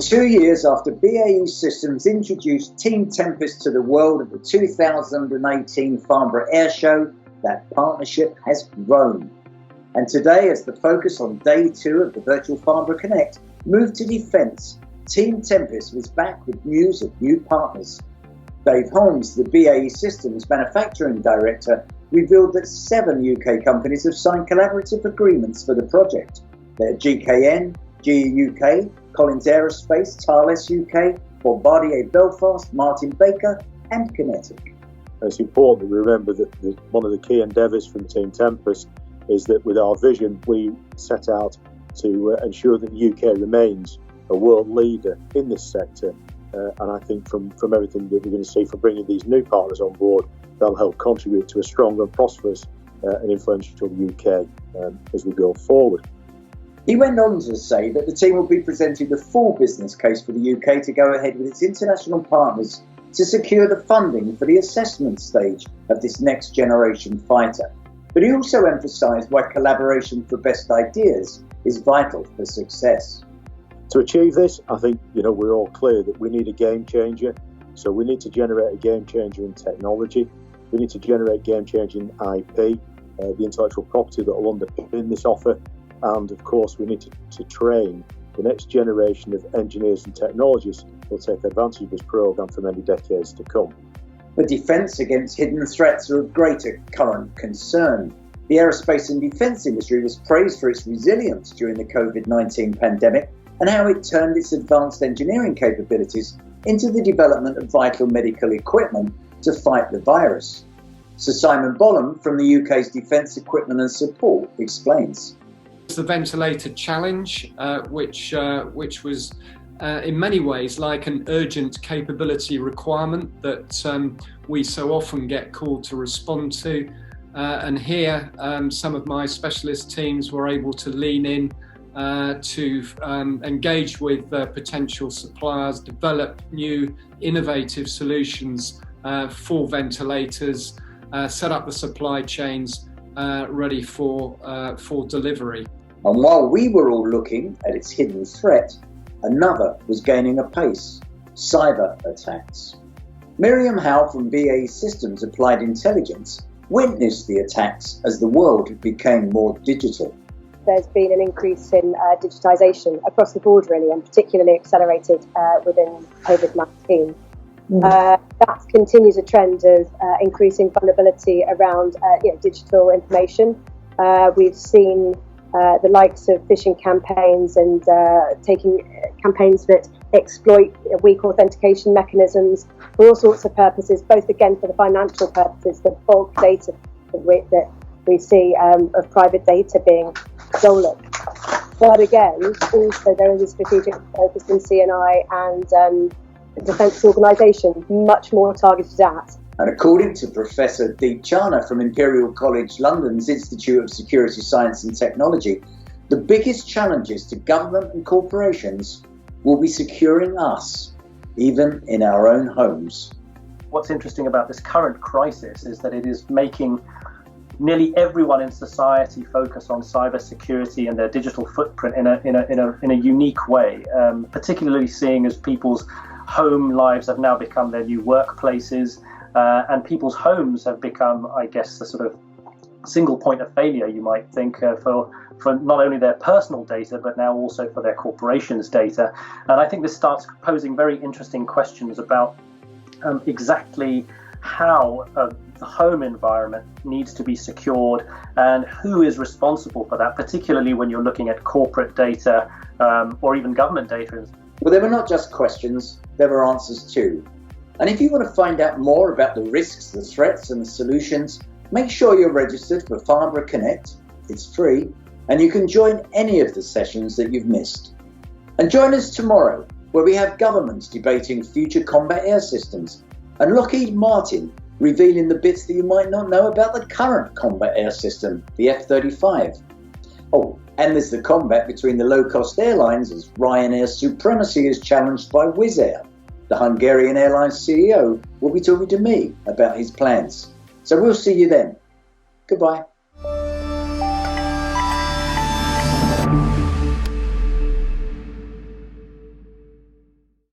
2 years after BAE Systems introduced Team Tempest to the world at the 2018 Farnborough Air Show, that partnership has grown. And today, as the focus on day 2 of the virtual Farnborough Connect moved to defence, Team Tempest was back with news of new partners. Dave Holmes, the BAE Systems Manufacturing Director, revealed that 7 UK companies have signed collaborative agreements for the project. They're GKN, GE UK, Collins Aerospace, Thales UK, Bombardier Belfast, Martin Baker and Kinetic. It's important that we remember that one of the key endeavours from Team Tempest is that with our vision we set out to ensure that the UK remains a world leader in this sector, and I think from everything that we're going to see from bringing these new partners on board, they'll help contribute to a stronger and prosperous and influential UK as we go forward. He went on to say that the team will be presenting the full business case for the UK to go ahead with its international partners to secure the funding for the assessment stage of this next generation fighter. But he also emphasised why collaboration for best ideas is vital for success. To achieve this, I think we're all clear that we need a game changer. So we need to generate a game changer in technology. We need to generate game changing IP, the intellectual property that will underpin this offer. And of course, we need to train the next generation of engineers and technologists who will take advantage of this programme for many decades to come. The defence against hidden threats are of greater current concern. The aerospace and defence industry was praised for its resilience during the COVID-19 pandemic and how it turned its advanced engineering capabilities into the development of vital medical equipment to fight the virus. Sir Simon Bolam from the UK's Defence Equipment and Support explains. The ventilator challenge, which was in many ways like an urgent capability requirement that we so often get called to respond to. And here some of my specialist teams were able to lean in to engage with potential suppliers, develop new innovative solutions for ventilators, set up the supply chains ready for delivery. And while we were all looking at its hidden threat, another was gaining apace: cyber attacks. Miriam Howe from BAE Systems Applied Intelligence witnessed the attacks as the world became more digital. There's been an increase in digitisation across the board really, and particularly accelerated within COVID-19. That continues a trend of increasing vulnerability around digital information. We've seen the likes of phishing campaigns and taking campaigns that exploit weak authentication mechanisms for all sorts of purposes, both again for the financial purposes, the bulk data that we see of private data being stolen. But again, also there is a strategic focus in CNI and defence organisations much more targeted at. And according to Professor Deep Chana from Imperial College London's Institute of Security Science and Technology, the biggest challenges to government and corporations will be securing us, even in our own homes. What's interesting about this current crisis is that it is making nearly everyone in society focus on cybersecurity and their digital footprint in a unique way, particularly seeing as people's home lives have now become their new workplaces. And people's homes have become, I guess, the sort of single point of failure, you might think, for not only their personal data, but now also for their corporations' data. And I think this starts posing very interesting questions about exactly how the home environment needs to be secured and who is responsible for that, particularly when you're looking at corporate data or even government data. Well, there were not just questions, there were answers too. And if you want to find out more about the risks, the threats and the solutions, make sure you're registered for Farnborough Connect. It's free and you can join any of the sessions that you've missed. And join us tomorrow where we have governments debating future combat air systems and Lockheed Martin revealing the bits that you might not know about the current combat air system, the F-35. Oh, and there's the combat between the low-cost airlines as Ryanair's supremacy is challenged by Wizz Air. The Hungarian Airlines CEO will be talking to me about his plans. So we'll see you then. Goodbye.